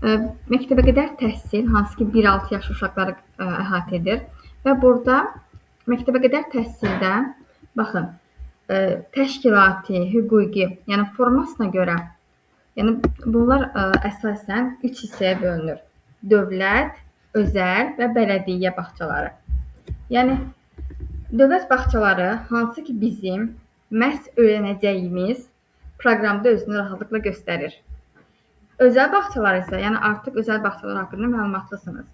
Məktəbəqədər təhsil, hansı ki 1-6 yaş uşaqları əhatə edir və burada məktəbəqədər təhsildə baxın, təşkilati, hüquqi, yəni formasına görə, yəni bunlar əsasən 3 hissəyə bölünür. Dövlət, özəl və bələdiyyə bağçaları. Yəni dövlət bağçaları hansı ki bizim məhz öyrənəcəyimiz proqramda özünü rahatlıqla göstərir. Özəl bağçalar isə, yəni artıq özəl bağçalar haqqında məlumatlısınız.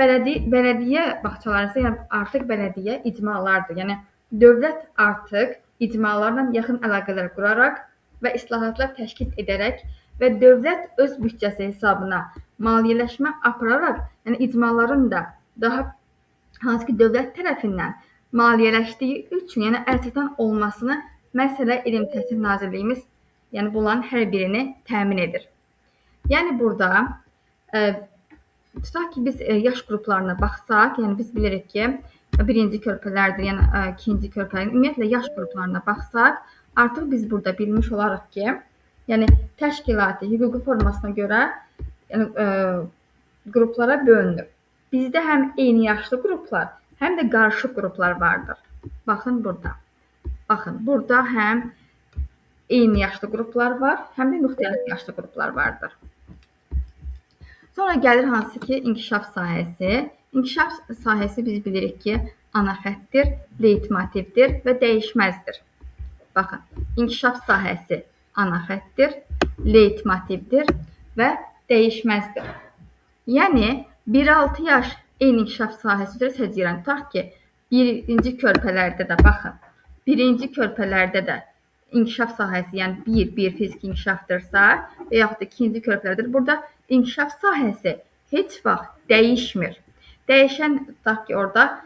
Bələdiyyə bağçaları isə yəni artıq bələdiyyə icmalardır. Yəni dövlət artıq icmalarla yaxın əlaqələr quraraq və islahatlar təşkil edərək və dövlət öz büdcəsi hesabına maliyyələşmə apararaq, yəni icmaların da daha hansı ki dövlət tərəfindən maliyyələşdiyi üçün, yəni əlçatan olmasını Məsələ Elm Təhsil Nazirliyimiz, yəni bunların hər birini təmin edir. Yəni burada tutaq ki biz yaş qruplarına baxsaq, yəni biz bilirik ki birinci körpələrdir, yəni ikinci körpələrin ümumiyyətlə yaş qruplarına baxsaq, artıq biz burada bilmiş olarıq ki, yəni təşkilati, hüquqi formasına görə yəni, qruplara bölünür. Bizdə həm eyni yaşlı qruplar, həm də qarışıq qruplar vardır. Baxın burada. Baxın, burada həm eyni yaşlı qruplar var, həm də müxtəlif yaşlı qruplar vardır. Sonra gəlir hansı ki inkişaf sahəsi. İnkişaf sahəsi biz bilirik ki ana xəttdir, leytmotivdir və dəyişməzdir. Baxın, inkişaf sahəsi ana xəttdir, leytmotivdir və dəyişməzdir. Yəni 1-6 yaş eyni inkişaf sahəsi üzrə səciyirəm. Tutaq ki, birinci körpələrdə də baxın, birinci körpələrdə də inkişaf sahəsi, yəni 1 fiziki inkişafdırsa və yaxud da ikinci körpələrdir. Burada inkişaf sahəsi heç vaxt dəyişmir. Dəyişən tutaq ki, orada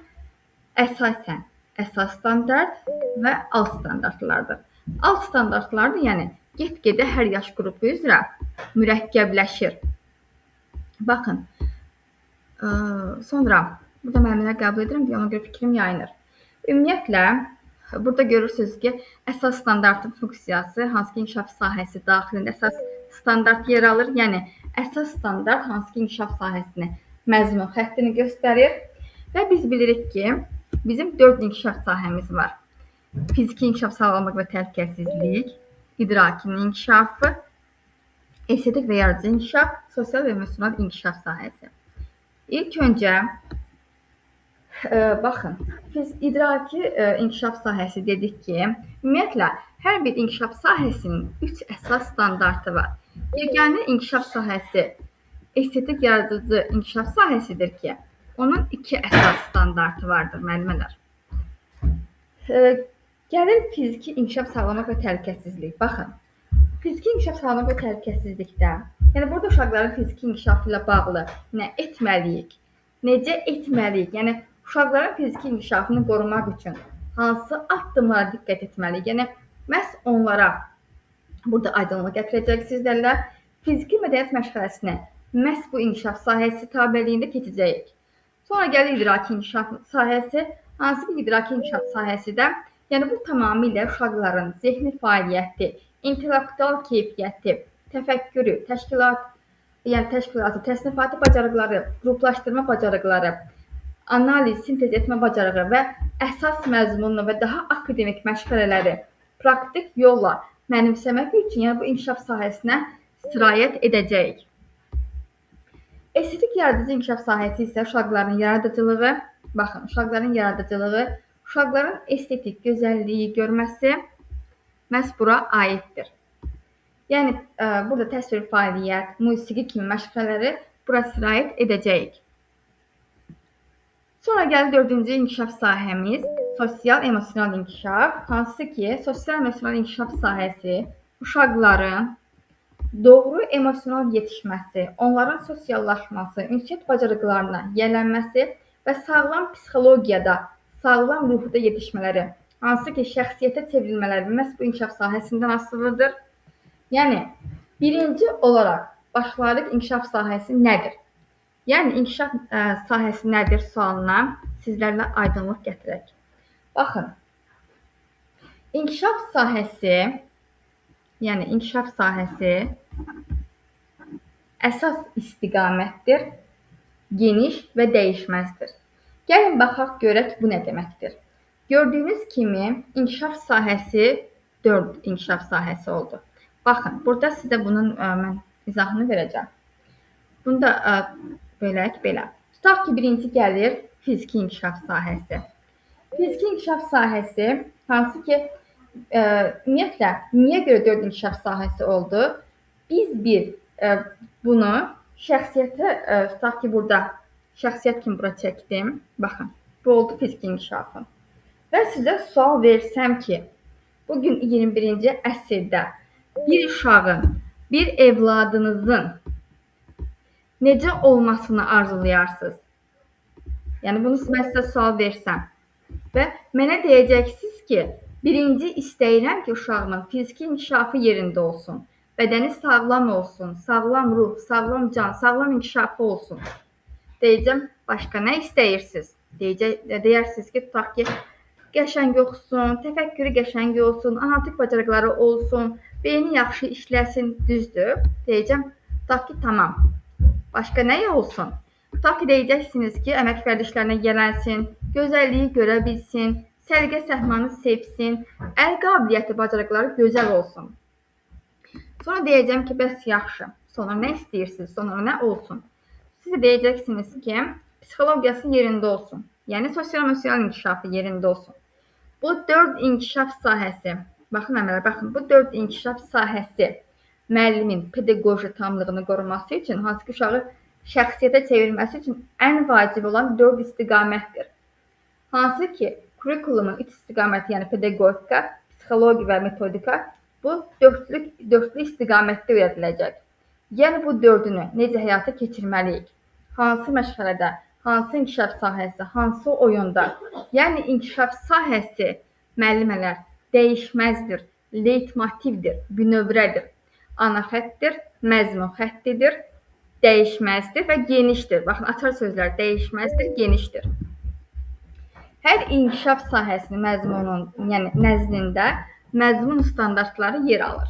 əsasən əsas standart və alt standartlardır. Alt standartlardır, yəni get-gedə hər yaş qrupu üzrə mürəkkəbləşir. Baxın, sonra burada müəllimlər qəbul edirəm deyə ona görə fikrim yayınır. Ümumiyyətlə, burada görürsünüz ki, əsas standartın funksiyası, hansı ki inkişaf sahəsi daxilində əsas standart yer alır. Yəni, əsas standart hansı ki inkişaf sahəsini, məzmun xəttini göstərir və biz bilirik ki, bizim 4 inkişaf sahəmiz var. Fiziki inkişaf, sağlamlıq və təhlükəsizlik, idrakinin inkişafı, estetik və yaradıcı inkişaf, sosial və emosional inkişaf sahəsi. İlk öncə, baxın, biz idraki inkişaf sahəsi dedik ki, ümumiyyətlə, hər bir inkişaf sahəsinin 3 əsas standartı var. Yeganə inkişaf sahəsi estetik yaradıcı inkişaf sahəsidir ki, onun 2 əsas standartı vardır, müəllimələr. Gəlir fiziki inkişaf, sağlamlıq və təhlükəsizlik. Baxın, fiziki inkişaf, sağlamlıq və təhlükəsizlikdə, yəni burada uşaqların fiziki inkişafı ilə bağlı nə etməliyik, necə etməliyik, yəni uşaqların fiziki inkişafını qorumaq üçün hansı addımlara diqqət etməliyik, yəni məhz onlara burada aydınlıq gətirəcək sizlərlə fiziki mədəniyyət məşğələsinə məhz bu inkişaf sahəsi tabeliyində keçəcəyik. Sonra gəlir idraki inkişaf sahəsi, hansı ki idraki inkişaf sahəsi də, yəni bu tamamilə uşaqların zehni fəaliyyəti, intellektual keyfiyyəti, təfəkkürü, təşkilatı, təsnifatı bacarıqları, qruplaşdırma bacarıqları, analiz, sintez etmə bacarığı və əsas məzmunlu və daha akademik məşğələləri praktik yolla mənimsəmək üçün, yəni bu inkişaf sahəsinə sirayət edəcəyik. Estetik yaradıcı inkişaf sahəsi isə uşaqların yaradıcılığı, baxın, uşaqların yaradıcılığı, uşaqların estetik gözəlliyi görməsi məhz bura aiddir. Yəni, burada təsvir fəaliyyət, musiqi kimi məşğələləri bura sirayət edəcəyik. Sonra gəlir 4-cü inkişaf sahəmiz, sosial-emosional inkişaf, hansı ki, sosial-emosional inkişaf sahəsi uşaqların doğru emosional yetişməsi, onların sosiallaşması, ünsiyyət bacarıqlarına yiyələnməsi və sağlam psixologiyada, sağlam ruhda yetişmələri, hansı ki, şəxsiyyətə çevrilmələri məhz bu inkişaf sahəsindən asılıdır. Yəni, birinci olaraq başlayırıq inkişaf sahəsi nədir? Yəni, inkişaf sahəsi nədir sualına sizlərlə aydınlıq gətirək. Baxın, inkişaf sahəsi, yəni inkişaf sahəsi əsas istiqamətdir, geniş və dəyişməzdir. Gəlin baxaq görək bu nə deməkdir. Gördüyünüz kimi inkişaf sahəsi 4 inkişaf sahəsi oldu. Baxın, burada sizə bunun mən izahını verəcəm. Bunu da bölək belə. Tutaq ki, birinci gəlir fiziki inkişaf sahəsi. Fiziki inkişaf sahəsi hansı ki, ümumiyyətlə, niyə görə 4 inkişaf sahəsi oldu? Biz bunu şəxsiyyətə, tutaq ki, burada şəxsiyyət kimi bura çəkdim. Baxın, bu oldu fiziki inkişafın. Və sizə sual versəm ki, bugün 21-ci əsrdə bir uşağın, bir evladınızın necə olmasını arzulayarsınız? Yəni, bunu mən sizə sual versəm və mənə deyəcəksiniz ki, birinci istəyirəm ki, uşağımın fiziki inkişafı yerində olsun, bədəni sağlam olsun, sağlam ruh, sağlam can, sağlam inkişafı olsun. Deyəcəm, başqa nə istəyirsiniz? Deyərsiniz ki, tutaq ki, qəşəng oxusun, təfəkkürü qəşəng olsun, analitik bacarıqları olsun, beyni yaxşı işləsin, düzdür? Deyəcəm, tutaq ki, tamam. Başqa nə olsun? Tutaq ki, deyəcəksiniz ki, əmək vərdişlərinə gələnsin, gözəlliyi görə bilsin, səliqə səhmanı sevsin, əl qabiliyyəti, bacarıqları gözəl olsun. Sonra deyəcəm ki, bəs yaxşı, sonra nə istəyirsiniz, sonra nə olsun? Siz deyəcəksiniz ki, psixologiyası yerində olsun, yəni sosial-emosional inkişafı yerində olsun. Bu 4 inkişaf sahəsi, baxın əmələ, baxın, bu 4 inkişaf sahəsi müəllimin pedaqoji tamlığını qoruması üçün, hansı ki, uşağı şəxsiyyətə çevirməsi üçün ən vacib olan 4 istiqamətdir. Hansı ki, kurikulumun 3 istiqaməti, yəni pedaqogika, psixologiya və metodika bu dörtlü istiqamətdə öyrədiləcək. Yəni, bu 4-ünü necə həyata keçirməliyik? Hansı məşğələdə, hansı inkişaf sahəsi, hansı oyunda? Yəni, inkişaf sahəsi müəllimələr dəyişməzdir, leytmotivdir, bünövrədir, ana xəttir, məzmun xəttidir, dəyişməzdir və genişdir. Baxın, açar sözlər dəyişməzdir, genişdir. Hər inkişaf sahəsinin məzmunun, yəni nəzdində məzmun standartları yer alır.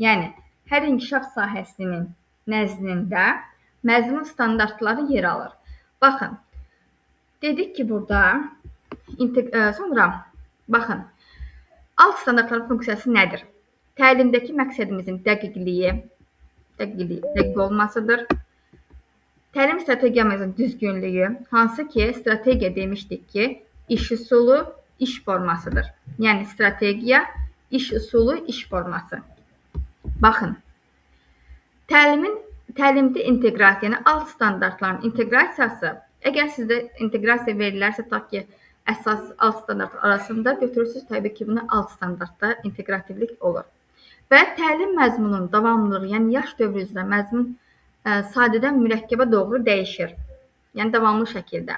Yəni, hər inkişaf sahəsinin nəzdində məzmun standartları yer alır. Baxın, dedik ki, burada, sonra, baxın, alt standartların funksiyası nədir? Təlimdəki məqsədimizin dəqiq olmasıdır. Təlim strategiyamızın düzgünlüyü, hansı ki, strategiya demişdik ki, iş üsulu, iş formasıdır. Yəni, strategiya, iş üsulu, iş forması. Baxın, təlimdə inteqrasiya, yəni alt standartların inteqrasiyası, əgər sizdə inteqrasiya verilərsə, tutaq ki, əsas alt standart arasında götürürsünüz, təbii ki, buna alt standartda inteqrativlik olur. Və təlim məzmununun davamlılığı, yəni yaş dövrü üzrə məzmun sadədən mürəkkəbə doğru dəyişir. Yəni, davamlı şəkildə.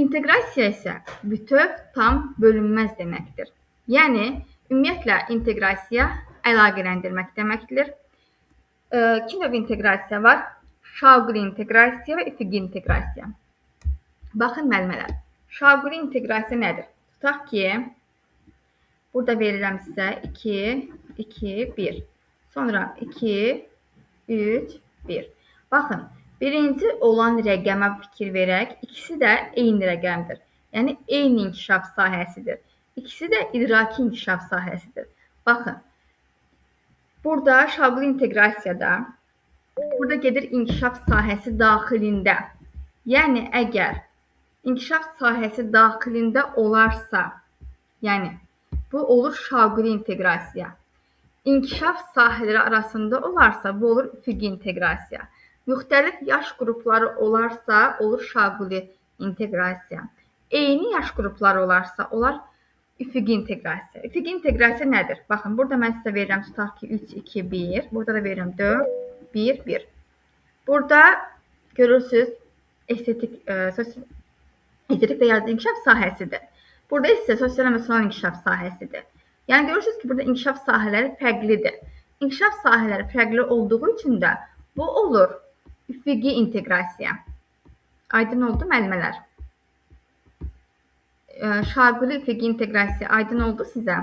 İnteqrasiya isə bütöv, tam, bölünməz deməkdir. Yəni, ümumiyyətlə, inteqrasiya əlaqələndirmək deməkdir. İki növ inteqrasiya var. Şaquli inteqrasiya və üfüqi inteqrasiya. Baxın, müəllimələr, şaquli inteqrasiya nədir? Tutaq ki, burada verirəm sizə 2, 2, 1. Sonra 2, 3, 1. Baxın, birinci olan rəqəmə fikir verək, ikisi də eyni rəqəmdir. Yəni, eyni inkişaf sahəsidir. İkisi də idraki inkişaf sahəsidir. Baxın, burada şaquli inteqrasiyada, burada gedir inkişaf sahəsi daxilində. Yəni, əgər inkişaf sahəsi daxilində olarsa, yəni, bu olur şaquli inteqrasiya. İnkişaf sahələri arasında olarsa, bu olur üfüqi inteqrasiya. Müxtəlif yaş qrupları olarsa, olur şaquli inteqrasiya. Eyni yaş qrupları olarsa, olar üfüqi inteqrasiya. Üfüqi inteqrasiya nədir? Baxın, burada mən sizə verirəm, tutaq ki, 3, 2, 1. Burada da verirəm 4, 1, 1. Burada görürsünüz, estetik və yaradıcı inkişaf sahəsidir. Burada isə sosial-emosional inkişaf sahəsidir. Yəni, görürsünüz ki, burada inkişaf sahələri fərqlidir. İnkişaf sahələri fərqli olduğu üçün də bu olur üfüqi inteqrasiya. Aydın oldu müəllimələr? Şaquli üfüqi inteqrasiya aydın oldu sizə?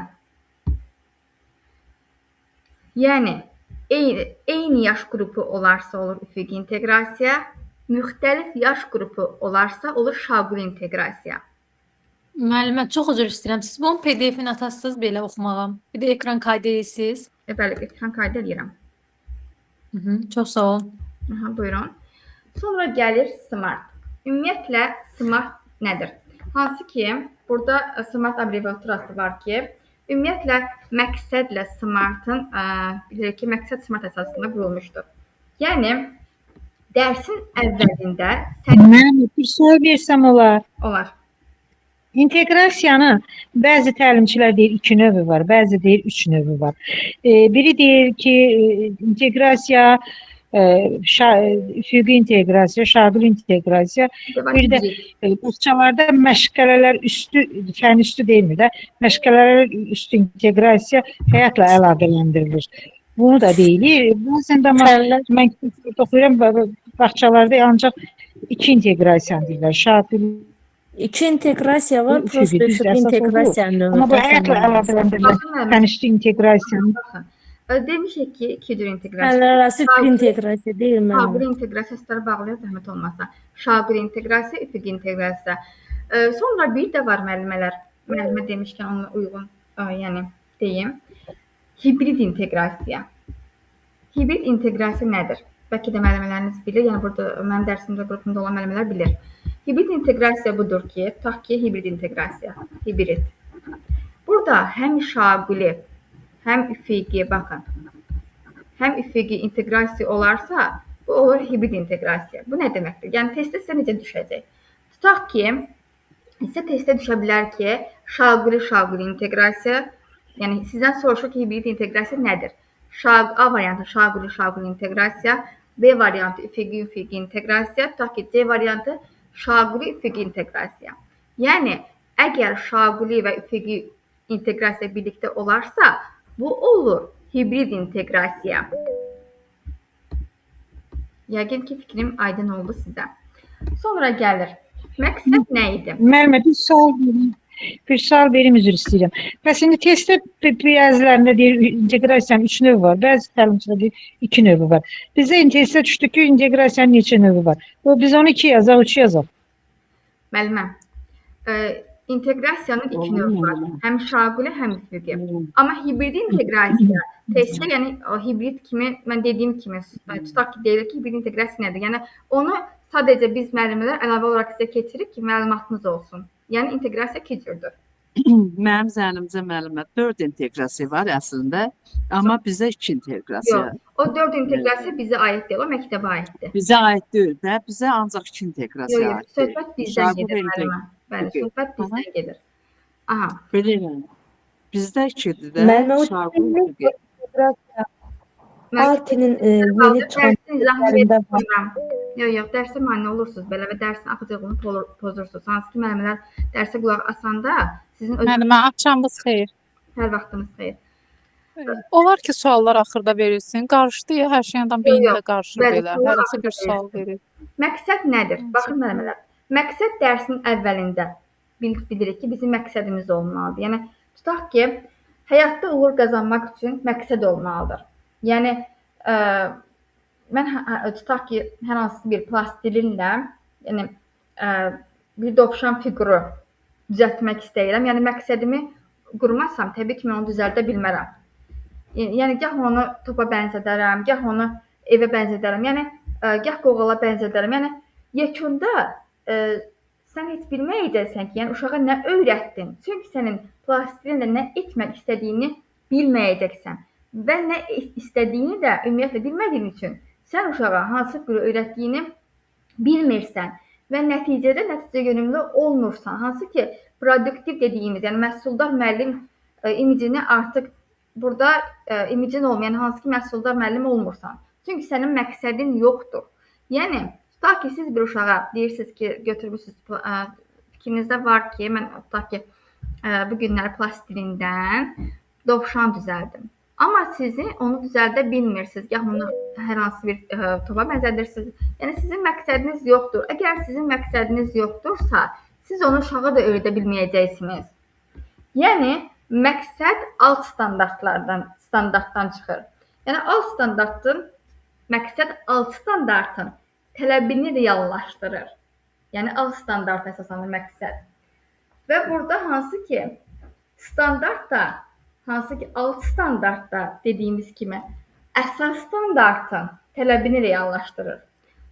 Yəni, eyni yaş qrupu olarsa olur üfüqi inteqrasiya, müxtəlif yaş qrupu olarsa olur şaquli inteqrasiya. Müəllimə, çox üzr istəyirəm. Siz bunun PDF-ini atasınız belə oxumağa. Bir də ekran kaydı edirsiniz. Bəli, ekran kaydı edirəm. Çox sağ olun. Buyurun. Sonra gəlir smart. Ümumiyyətlə smart nədir? Hansı ki, burada smart abreviaturası var ki, ümumiyyətlə məqsədlə smartın bilirik ki, məqsəd smart əsasında qurulmuşdur. Yəni dərsin əvvəlində Mən bir sual versəm olar. olar. İnteqrasiyanın bəzi təlimçilər deyir 2 növü var, bəzi deyir 3 növü var. Biri deyir ki, inteqrasiya, üfüqi inteqrasiya, şaquli inteqrasiya, bir də bağçalarda məşğələlər üstü, fən üstü deyilmir də, məşğələlər üstü inteqrasiya həyatla əlaqələndirilir. Bunu da deyilir. Bəzən də mən oxuyuram, bağçalarda ancaq 2 inteqrasiya deyirlər, şaquli. 2 inteqrasiya var, prosta üfüqi inteqrasiyanın növü. Amma bu həyatla əlaqələndirilir, fən üstü inteqrasiyanın. Demişik ki, 2 cür inteqrasiya. Fənlər arası bir inteqrasiya deyil mənim. Şaquli inteqrasiyasıları bağlayan zəhmət olmasa. Şaquli inteqrasiya, üfüqi inteqrasiya. Sonra bir də var müəllimələr. Müəllimə demişkən ona uyğun, yəni deyim. Hibrid inteqrasiya. Hibrid inteqrasiya nədir? Bəlkə də müəllimələriniz bilir, yəni burada mənim dərsimdə qrupumda olan müəllimələr bilir. Hibrid inteqrasiya budur ki, tutaq ki, hibrid inteqrasiya, hibrid. Burada həm şaquli, həm üfüqi, baxın, həm üfüqi inteqrasiya olarsa, bu olur hibrid inteqrasiya. Bu nə deməkdir? Yəni testdə sizə necə düşəcək? Tutaq ki, sizə testdə düşə bilər ki, şaquli inteqrasiya, yəni sizdən soruşur ki, hibrid inteqrasiya nədir? A variantı şaquli inteqrasiya, B variantı üfüqi inteqrasiya, tutaq ki, C variantı şaquli üfüqi inteqrasiya. Yəni, əgər şaquli və üfüqi inteqrasiya birlikdə olarsa, bu olur hibrid inteqrasiya. Yəqin ki, fikrim aydın oldu sizə. Sonra gəlir. Məqsəd nə idi? Müəllimə, bir sual verim, üzr istəyirəm. Bəs indi testdə bəzilərində deyir, inteqrasiyanın 3 növü var, bəzi təlimçilər deyir 2 növü var. Bizə testdə düşdü ki, inteqrasiyanın neçə növü var? Biz onu 2 yazaq, 3 yazaq. Müəllimə, inteqrasiyanın 2 növü var. Həm şaquli, həm üfüqi. Amma hibrid inteqrasiya testdə, yəni o hibrid kimi, mən dediyim kimi, tutaq ki, deyilir ki, hibrid inteqrasiya nədir? Yəni onu sadəcə biz müəllimələr əlavə olaraq sizə keçirik ki, məlumatınız olsun. Yəni inteqrasiya 2 cürdür. Mənim zəhnimcə müəllimə 4 inteqrasiya var əslində, amma bizə 2 inteqrasiya. Yox, o 4 inteqrasiya bizə aid deyil, o məktəbə aiddir. Bizə aid deyil də, bizə ancaq 2 inteqrasiya aiddir. Söhbət bizdən gedir müəllimə. Bəli, söhbət bizdən gedir. Aha. Bilirəm. Bizdə 2-dir də. Müəllimə, o Altinin yeni çıxanlarında var. Yox, dərsə mane olursunuz belə və dərsin axıcılığını pozursunuz. Hansı ki, müəllimlər dərsə qulaq asanda sizin Müəllimə, axşamınız xeyir. Hər vaxtınız xeyir. Olar ki, suallar axırda verilsin. Qarışdı ya, hər şeydən beynində qarışır belə. Hərəsi bir sual verir. Məqsəd nədir? Baxın müəllimlər. Məqsəd dərsin əvvəlində bilirik ki, bizim məqsədimiz olmalıdır. Yəni, tutaq ki, həyatda uğur qazanmaq üçün məqsəd olmalıdır. Yəni, mən tutaq ki, hər hansı bir plastilinlə, yəni bir dovşan fiquru düzəltmək istəyirəm. Yəni məqsədimi qurmasam, təbii ki, mən onu düzəldə bilmərəm. Yəni gah onu topa bənzədərəm, gah onu evə bənzədərəm, yəni gah qoğala bənzədərəm. Yəni yekunda sən heç bilməyəcəksən ki, yəni uşağa nə öyrətdin? Çünki sənin plastilinlə nə etmək istədiyini bilməyəcəksən və nə istədiyini də ümumiyyətlə bilmədiyin üçün sən uşağa hansı bir öyrətdiyini bilmirsən və nəticədə nəticə yönümlü olmursan. Hansı ki, produktiv dediyimiz, yəni məhsuldar müəllim imicini artıq burada imicin olmayan, yəni hansı ki, məhsuldar müəllim olmursan. Çünki sənin məqsədin yoxdur. Yəni, tutaq ki, siz bir uşağa deyirsiniz ki, götürmüsünüz, fikrinizdə var ki, mən tutaq ki, bu günləri plastilindən dovşan düzəldim. Amma sizin onu düzəldə bilmirsiniz. Gah onu hər hansı bir topa bənzədirsiniz. Yəni, sizin məqsədiniz yoxdur. Əgər sizin məqsədiniz yoxdursa, siz onu uşağa da öyrədə bilməyəcəksiniz. Yəni, məqsəd alt standartdan çıxır. Yəni alt standartın məqsəd alt standartın tələbini reallaşdırır. Yəni alt standart əsaslanır məqsəd. Və burada hansı ki alt standartda dediyimiz kimi əsas standartın tələbini reallaşdırır.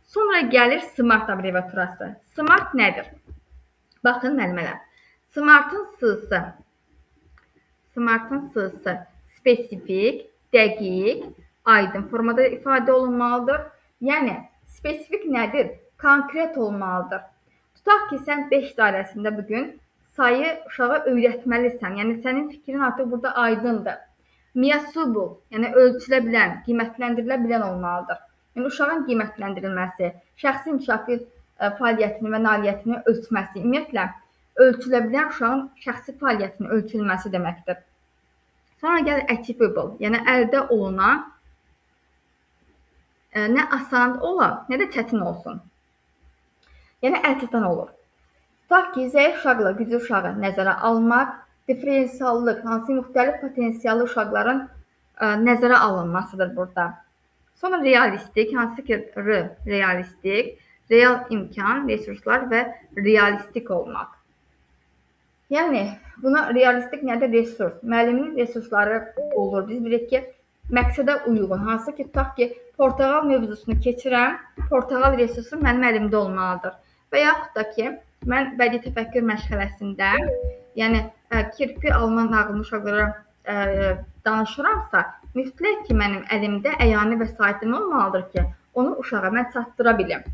Sonra gəlir smart abreviaturası. Smart nədir? Baxın müəllimələr. Smartın S-sı spesifik, dəqiq, aydın formada ifadə olunmalıdır. Yəni spesifik nədir? Konkret olmalıdır. Tutaq ki, sən 5 dairəsində bugün sayı uşağa öyrətməlisən. Yəni sənin fikrin artıq burada aydındır. Measurable, yəni ölçülə bilən, qiymətləndirilə bilən olmalıdır. Yəni uşağın qiymətləndirilməsi, şəxsi inkişafı fəaliyyətini və nailiyyətini ölçməsi, ümumiyyətlə ölçülə bilən uşağın şəxsi fəaliyyətinin ölçülməsi deməkdir. Sonra gəlir achievable, yəni əldə olunan nə asan ola, nə də çətin olsun. Yəni əlçatan olur. Tutaq ki, zəif uşaqla güclü uşağı nəzərə almaq, diferensiallıq, hansı müxtəlif potensiallı uşaqların nəzərə alınmasıdır burada. Sonra realistik, hansı ki realistik, real imkan, resurslar və realistik olmaq. Yəni buna realistik nədir? Resurs. Müəllimin resursları olur. Biz bilirik ki, məqsədə uyğun. Hansı ki, tutaq ki, portağal mövzusunu keçirəm, portağal resursu mənim əlimdə olmalıdır. Və yaxud da ki, mən bədii təfəkkür məşğələsində, yəni kirpi alman nağılını uşaqlara danışıramsa, mütləq ki, mənim əlimdə əyani vəsaitim olmalıdır ki, onu uşağa mən çatdıra bilim.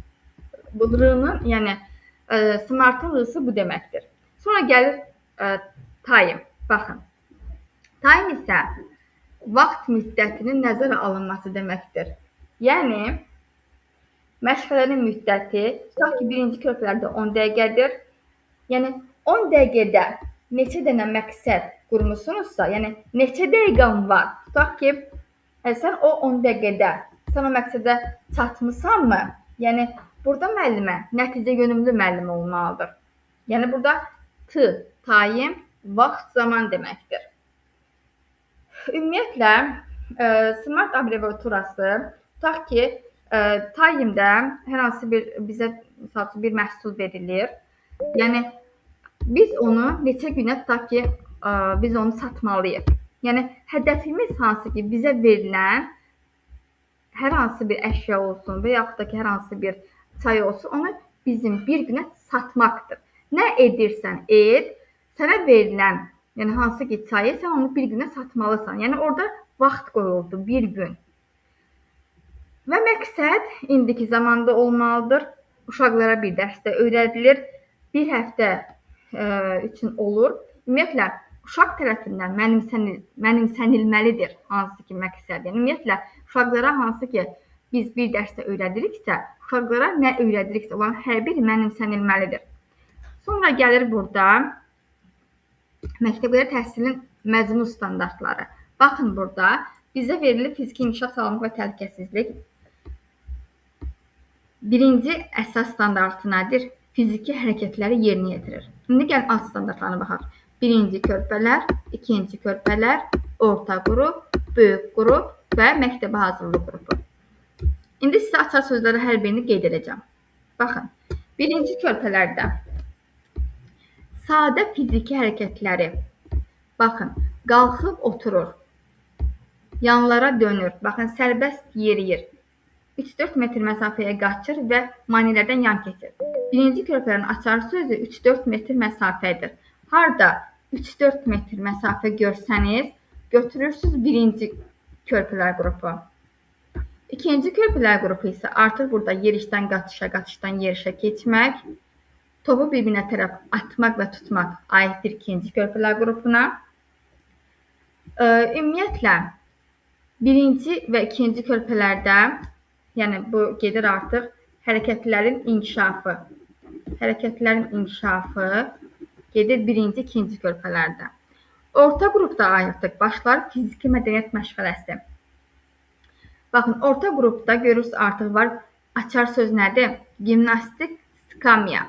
Bu R-nın, yəni smartın R-sı bu deməkdir. Sonra gəlir time. Baxın. Time isə vaxt müddətinin nəzərə alınması deməkdir. Yəni məşğələnin müddəti, tutaq ki, birinci körpələrdə 10 dəqiqədir. Yəni 10 dəqiqədə neçə dənə məqsəd qurmusunuzsa, yəni neçə dəqiqən var? Tutaq ki, sən o 10 dəqiqədə sən o məqsədə çatmısanmı? Yəni burada müəllimə nəticə yönümlü müəllim olmalıdır. Yəni burada time, vaxt, zaman deməkdir. Ümumiyyətlə smart abreviaturası tutaq ki, time-də hər hansı bizə bir məhsul verilir. Yəni biz onu neçə günə tutaq ki, biz onu satmalıyıq. Yəni hədəfimiz hansı ki, bizə verilən hər hansı bir əşya olsun və yaxud da ki, hər hansı bir çay olsun, onu bizim bir günə satmaqdır. Nə edirsən et, sənə verilən, yəni hansı ki, çayı sən onu bir günə satmalısan. Yəni orada vaxt qoyuldu, bir gün. Və məqsəd indiki zamanda olmalıdır. Uşaqlara bir dərsdə öyrədilir. Bir həftə üçün olur. Ümumiyyətlə, uşaq tərəfindən mənimsənilməlidir hansı ki, məqsəd. Yəni, ümumiyyətlə, uşaqlara hansı ki, biz bir dərsdə öyrədiriksə, uşaqlara nə öyrədiriksə, olan hər biri mənimsənilməlidir. Sonra gəlir burada məktəblərdə təhsilin məzmun standartları. Baxın burada bizə verilir fiziki inkişaf sağlamlıq və təhlükəsizlik. Birinci əsas standartı nədir? Fiziki hərəkətləri yerinə yetirir. İndi gəlin alt standartlarına baxaq. Birinci körpələr, ikinci körpələr, orta qrup, böyük qrup və məktəbə hazırlıq qrupu. İndi sizə açar sözləri hər birini qeyd edəcəm. Baxın, birinci körpələrdə sadə fiziki hərəkətləri, baxın, qalxıb oturur, yanlara dönür, baxın, sərbəst yeriyir, 3-4 metr məsafəyə qaçır və maneələrdən yan keçir. Birinci körpələrin açar sözü 3-4 metr məsafədir. Harada 3-4 metr məsafə görsəniz, götürürsünüz birinci körpələr qrupu. İkinci körpələr qrupu isə artıq burada yerişdən qaçışa, qaçışdan yerişə keçmək, topu bir-birinə tərəf atmaq və tutmaq aiddir ikinci körpələr qrupuna. Ümumiyyətlə, birinci və ikinci körpələrdə, yəni bu gedir artıq hərəkətlərin inkişafı. Hərəkətlərin inkişafı gedir birinci, ikinci körpələrdə. Orta qrupda artıq başlar fiziki mədəniyyət məşğələsi. Baxın, orta qrupda görürsünüz artıq var açar söz nədir? Gimnastik skamya.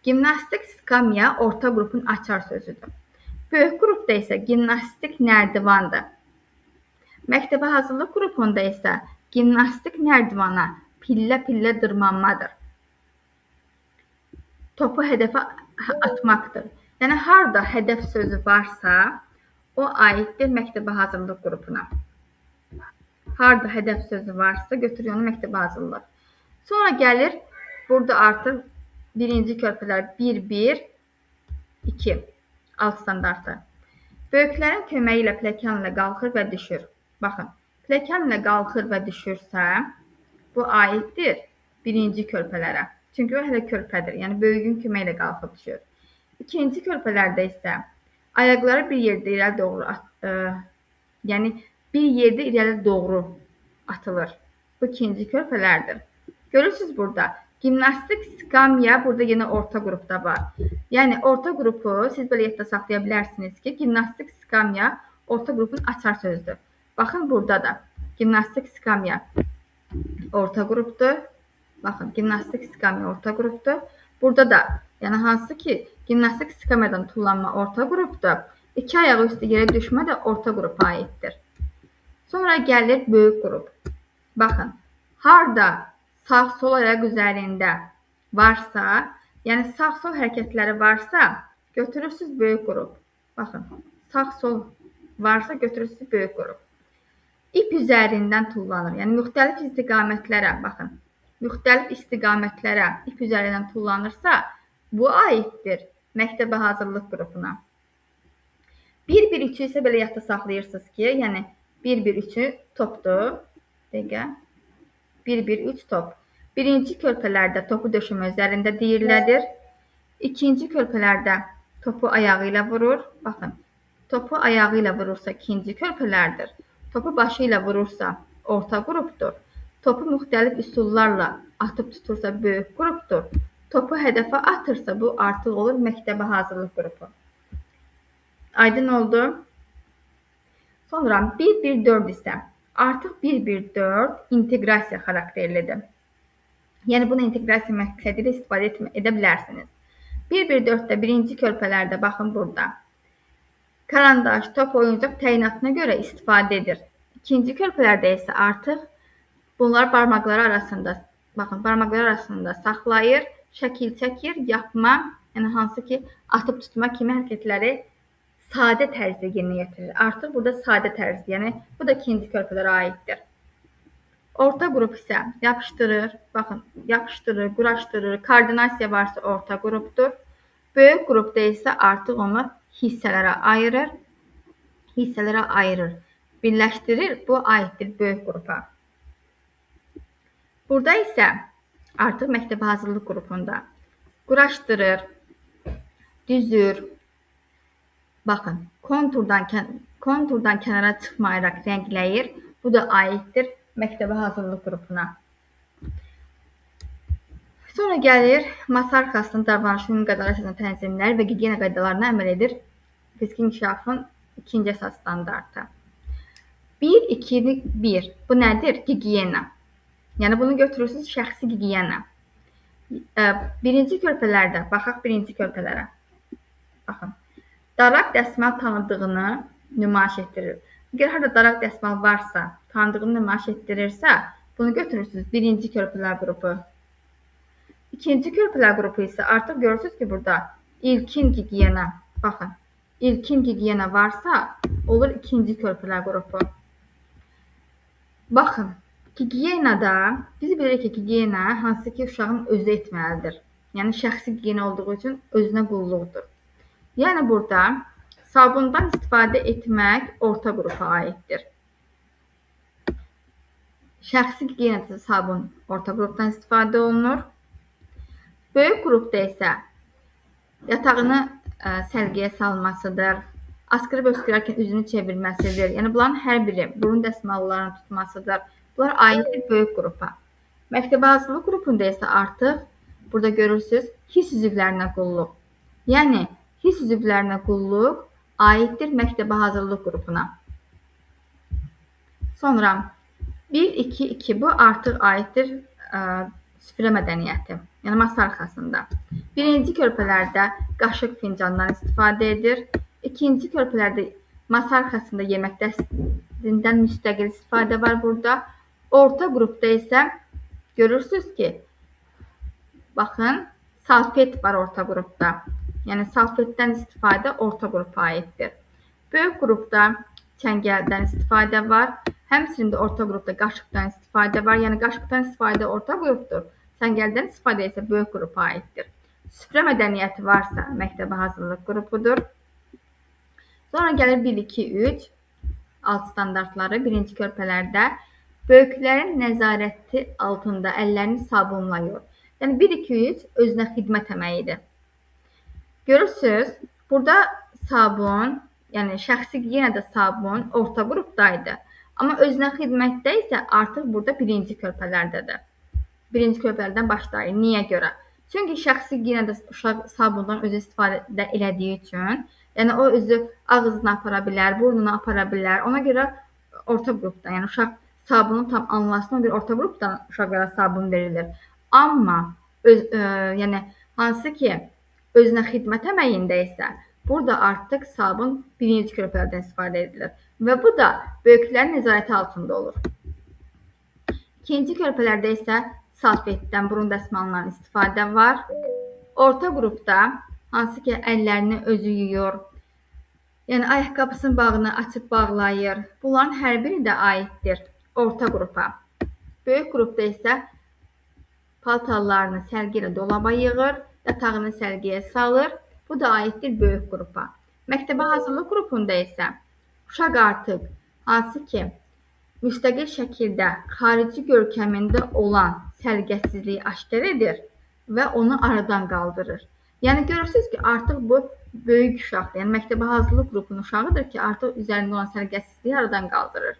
Gimnastik skamya orta qrupun açar sözüdür. Böyük qrupda isə gimnastik nərdivandır. Məktəbə hazırlıq qrupunda isə gimnastik nərdivana pillə-pillə dırmanmadır. Topu hədəfə atmaqdır. Yəni, harada hədəf sözü varsa, o aiddir məktəbə hazırlıq qrupuna. Harada hədəf sözü varsa, götürür onu məktəbə hazırlıq. Sonra gəlir, burada artıq birinci körpələr 1-1, 2, alt standartı. Böyüklərin köməyi ilə pləkanla qalxır və düşür. Baxın, pləkanla qalxır və düşürsə, bu aiddir birinci körpələrə. Çünki o hələ körpədir, yəni böyüyün köməyi ilə qalxıb düşür. İkinci körpələrdə isə ayaqları bir yerdə irəli doğru atılır. Bu ikinci körpələrdir. Görürsünüz burada, gimnastik skamya burada yenə orta qrupda var. Yəni, orta qrupu siz belə yadda saxlaya bilərsiniz ki, gimnastik skamya orta qrupun açar sözüdür. Baxın, burada da gimnastik skamya orta qrupdur. Baxın, gimnastik skamya orta qrupdur. Burada da, yəni hansı ki, gimnastik skamyadan tullanma orta qrupdur. İki ayağı üstə yerə düşmə də orta qrupa aiddir. Sonra gəlir böyük qrup. Baxın, harada sağ-sol ayaq üzərində varsa, yəni sağ-sol hərəkətləri varsa, götürürsünüz böyük qrup. Baxın, sağ-sol varsa, götürürsünüz böyük qrup. İp üzərindən tullanır. Yəni, müxtəlif istiqamətlərə, baxın, müxtəlif istiqamətlərə ip üzərindən tullanırsa, bu aiddir məktəbə hazırlıq qrupuna. 1-1-3-ü isə belə yadda saxlayırsınız ki, yəni 1-1-3-ü topdur. 1-1-3 top. Birinci körpələrdə topu döşəmə üzərində deyirlədir. İkinci körpələrdə topu ayağı ilə vurur. Baxın, topu ayağı ilə vurursa ikinci körpələrdir. Topu başı ilə vurursa orta qrupdur. Topu müxtəlif üsullarla atıb tutursa böyük qrupdur. Topu hədəfə atırsa bu artıq olur məktəbə hazırlıq qrupu. Aydın oldu. Sonra 1-1-4 isə artıq 1-1-4 inteqrasiya xarakterlidir. Yəni, bunu inteqrasiya məqsədi ilə istifadə edə bilərsiniz. 1-1-4-də birinci körpələrdə, baxın burada, karandaş, top, oyuncaq təyinatına görə istifadə edir. İkinci körpələrdə isə artıq bunlar barmaqları arasında, baxın, barmaqları arasında saxlayır, şəkil çəkir, yapma, yəni hansı ki, atıb tutma kimi hərəkətləri sadə tərzdə yerinə yetirir. Artıq burada sadə tərzdir, yəni bu da ikinci körpələrə aiddir. Orta qrup isə yapışdırır, baxın, yapışdırır, quraşdırır, koordinasiya varsa orta qrupdur. Böyük qrupda isə artıq onlar hissələrə ayırır, birləşdirir, bu aiddir böyük qrupa. Burada isə artıq məktəbə hazırlıq qrupunda quraşdırır, düzür, baxın, konturdan kənara çıxmayaraq rəngləyir, bu da aiddir məktəbə hazırlıq qrupuna. Sonra gəlir, masa arxasının davranışının qaydaları əsasında tənzimlər və gigiyena qaydalarına əməl edir fiziki inkişafın ikinci əsas standartı. 1-2-1, bu nədir? Gigiyena. Yəni, bunu götürürsünüz şəxsi gigiyena. Birinci körpələrdə, baxaq birinci körpələrə. Baxın, daraq dəsmal tanıdığını nümayiş etdirir. Əgər harada daraq dəsmal varsa, tanıdığını nümayiş etdirirsə, bunu götürürsünüz birinci körpələr qrupu. İkinci körpələr qrupu isə artıq görürsünüz ki, burada ilkin gigiyena, baxın, ilkin gigiyena varsa, olur ikinci körpələr qrupu. Baxın, gigiyenada, biz bilirik ki, gigiyena hansı ki, uşağın özü etməlidir. Yəni, şəxsi gigiyena olduğu üçün özünə qulluqdur. Yəni, burada sabundan istifadə etmək orta qrupa aiddir. Şəxsi gigiyenada sabun orta qrupdan istifadə olunur. Böyük qrupda isə yatağını səlqəyə salmasıdır, askırıb öskürərkən üzünü çevirməsidir. Yəni, bunların hər biri burun dəsmallarını tutmasıdır. Bunlar aiddir böyük qrupa. Məktəbə hazırlıq qrupunda isə artıq burada görürsünüz hiss üzvlərinə qulluq. Yəni, hiss üzvlərinə qulluq aiddir məktəbə hazırlıq qrupuna. Sonra 1-2-2 bu artıq aiddir süfrə mədəniyyəti. Yəni, masa arxasında. Birinci körpələrdə qaşıq fincandan istifadə edir. İkinci körpələrdə masa arxasında yemək təhlükəsizliyindən müstəqil istifadə var burada. Orta qrupda isə görürsünüz ki, baxın, salfet var orta qrupda. Yəni salfetdən istifadə orta qrupa aiddir. Böyük qrupda çəngəldən istifadə var. Həmçinin də orta qrupda qaşıqdan istifadə var. Yəni qaşıqdan istifadə orta qrupdur. Çəngəldən istifadə isə böyük qrupa aiddir. Süfrə mədəniyyəti varsa məktəbə hazırlıq qrupudur. Sonra gəlir 1, 2, 3 alt standartları birinci körpələrdə. Böyüklərin nəzarəti altında əllərini sabunla yuyur. Yəni 1, 2, 3 özünə xidmət əməyidir. Görürsünüz, burada sabun, yəni şəxsi gigiyenada sabun orta qrupdaydı. Amma özünə xidmətdə isə artıq burada birinci körpələrdədir. Birinci körpələrdən başlayır. Niyə görə? Çünki şəxsi gigiyenada uşaq sabundan özü istifadə elədiyi üçün, yəni o özü ağzına apara bilər, burnuna apara bilər. Ona görə orta qrupdan, yəni uşaq sabunu tam anlasın, bir orta qrupdan uşaqlara sabun verilir. Amma yəni hansı ki özünə xidmət əməyində isə burada artıq sabun birinci körpələrdən istifadə edilir. Və bu da böyüklərin nəzarəti altında olur. İkinci körpələrdə isə salfetdən, burun dəsmalından istifadə var. Orta qrupda hansı ki əllərini özü yuyur, yəni ayaqqabısının bağını açıb bağlayır. Bunların hər biri də aiddir orta qrupa. Böyük qrupda isə paltarlarını sərgi ilə dolaba yığır, yatağını sərgiyə salır. Bu da aiddir böyük qrupa. Məktəbə hazırlıq qrupunda isə uşaq artıq hansı ki müstəqil şəkildə xarici görkəmində olan səliqəsizliyi aşkar edir və onu aradan qaldırır. Yəni görürsünüz ki, artıq bu böyük uşaqdır. Yəni məktəbə hazırlıq qrupunun uşağıdır ki, artıq üzərində olan səliqəsizliyi aradan qaldırır.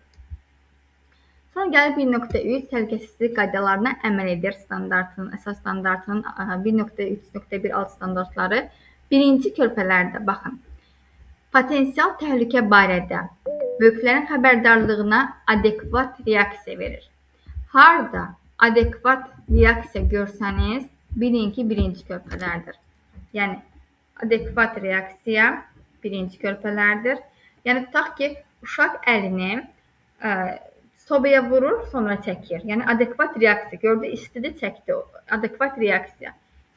Sonra gəlir 1.3 təhlükəsizlik qaydalarına əməl edir standartının, əsas standartının 1.3.1 alt standartları. Birinci körpələrdə baxın. Potensial təhlükə barədə böyüklərin xəbərdarlığına adekvat reaksiya verir. Harda adekvat reaksiya görsəniz, bilin ki, birinci körpələrdir. Yəni adekvat reaksiya birinci körpələrdir. Yəni tutaq ki, uşaq əlini sobaya vurur, sonra çəkir. Yəni adekvat reaksiya gördü, istidi, çəkdi. Adekvat reaksiya.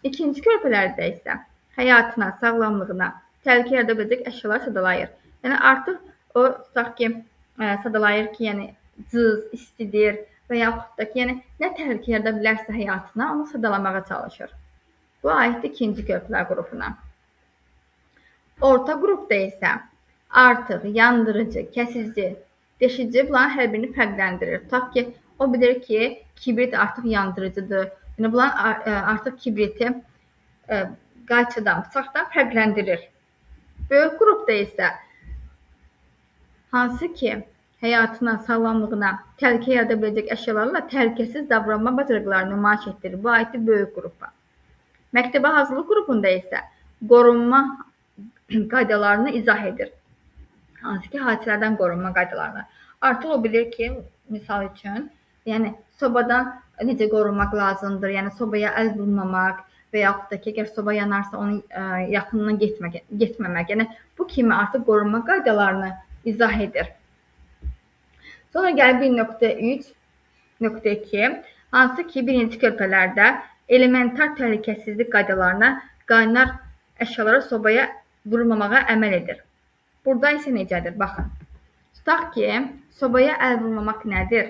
İkinci körpələrdə isə həyatına, sağlamlığına təhlükə yarada biləcək əşyalar sadalayır. Yəni artıq o tutaq ki, sadalayır ki, yəni cız, istidir və yaxud da ki, yəni nə təhlükə yarada bilərsə həyatına, onu sadalamağa çalışır. Bu aiddir ikinci körpələr qrupuna. Orta qrupda isə artıq yandırıcı, kəsici, deşici bunların hər birini fərqləndirir. Tutaq ki, o bilir ki, kibrit artıq yandırıcıdır. Yəni bunlar artıq kibriti qayçıdan, bıçaqdan fərqləndirir. Böyük qrupda isə hansı ki, həyatına, sağlamlığına təhlükə yarada biləcək əşyalarla təhlükəsiz davranma bacarıqlarını nümayiş etdirir. Bu aiddir böyük qrupa. Məktəbə hazırlıq qrupunda isə qorunma qaydalarını izah edir. Hansı ki, hadisələrdən qorunma qaydalarını. Artıq o bilir ki, misal üçün, yəni sobadan necə qorunmaq lazımdır, yəni sobaya əl vurmamaq və yaxud da ki, əgər soba yanarsa onun yaxınına getməmək. Yəni bu kimi artıq qorunma qaydalarını izah edir. Sonra gəlir 1.3.2 hansı ki, birinci körpələrdə elementar təhlükəsizlik qaydalarına, qaynar əşyalara sobaya vurmamağa əməl edir. Burada isə necədir? Baxın. Tutaq ki, sobaya əl vurmamaq nədir?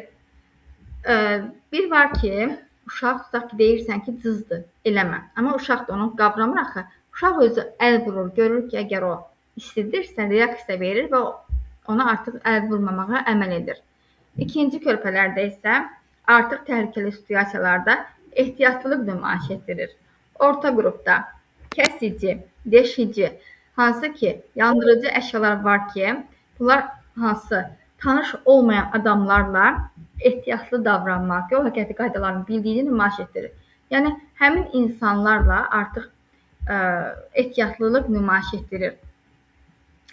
Bir var ki, uşaq tutaq ki, deyirsən ki, cızdır, eləmə. Amma uşaq da onu qavramır axı. Uşaq özü əl vurur, görür ki, əgər o istidirsə, reaksiya verir və ona artıq əl vurmamağa əməl edir. İkinci körpələrdə isə artıq təhlükəli situasiyalarda ehtiyatlılıq nümayiş etdirir. Orta qrupda kəsici, deşici, hansı ki, yandırıcı əşyalar var ki, bunlar hansı tanış olmayan adamlarla ehtiyatlı davranmaq, yol hərəkəti qaydalarını bildiyini nümayiş etdirir. Yəni, həmin insanlarla artıq ehtiyatlılıq nümayiş etdirir.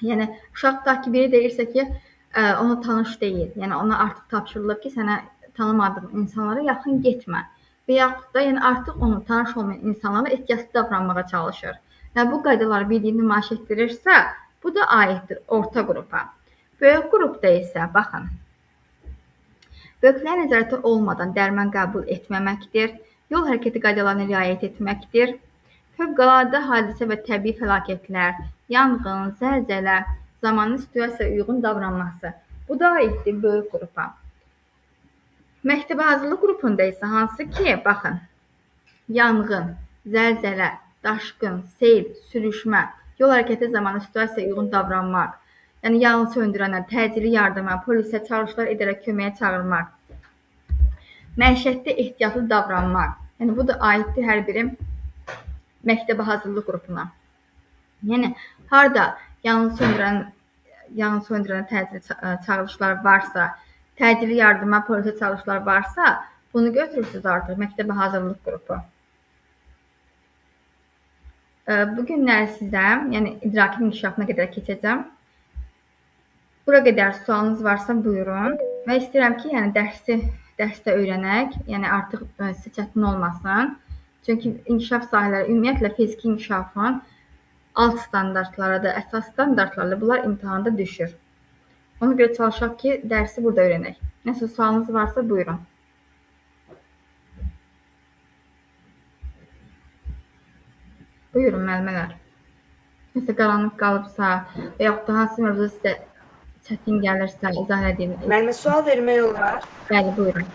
Yəni, uşaq tutaq ki, biri deyirsə ki, ona tanış deyil. Yəni, ona artıq tapşırılır ki, sənə tanımadığın insanlara yaxın getmə. Və yaxud da yəni, artıq onu tanış olmayan insanlarla ehtiyatlı davranmağa çalışır. Yəni, bu qaydaları bildiyini nümayiş etdirirsə, bu da aiddir orta qrupa. Böyük qrupda isə baxın. Böyüklər nəzarəti olmadan dərman qəbul etməməkdir, yol hərəkəti qaydalarına riayət etməkdir, fövqəladə hadisə və təbii fəlakətlər, yanğın, zəlzələ zamanı situasiyaya uyğun davranması. Bu da aiddir böyük qrupa. Məktəbə hazırlıq qrupunda isə hansı ki, baxın, yanğın, zəlzələ, daşqın, sel, sürüşmə, yol hərəkəti zamanı situasiyaya uyğun davranmaq, yəni yanğın söndürənə, təcili yardıma, polisə çağırışlar edərək köməyə çağırmaq, məişətdə ehtiyatlı davranmaq. Yəni bu da aiddir hər biri məktəbə hazırlıq qrupuna. Yəni harda yanğın söndürənə təcili çağırışlar varsa, təcili yardıma, polisə çağırışlar varsa, bunu götürürsünüz artıq məktəbə hazırlıq qrupu. Bu günləri sizə, yəni idrakin inkişafına qədər keçəcəm. Bura qədər sualınız varsa buyurun və istəyirəm ki, yəni dərsdə öyrənək, yəni artıq sizə çətin olmasın. Çünki inkişaf sahələri ümumiyyətlə fiziki inkişafın alt standartları da, əsas standartlarla bunlar imtahanda düşür. Ona görə çalışaq ki, dərsi burada öyrənək. Nəsə sualınız varsa buyurun. Buyurun müəllimələr. Nəsə qaranlıq qalıbsa və yaxud da hansı mövzu sizə çətin gəlirsə, izah edin. Müəllimə sual vermək olar. Bəli, buyurun.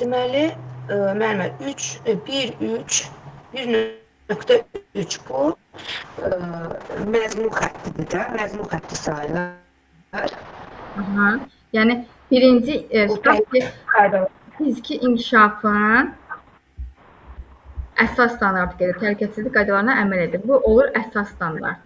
Deməli, müəllimə 1.3 bu məzmun xəttidir də, məzmun xətti sayılır. Yəni birinci fiziki inkişafın əsas standartı gedir, təhlükəsizlik qaydalarına əməl edir. Bu olur əsas standart.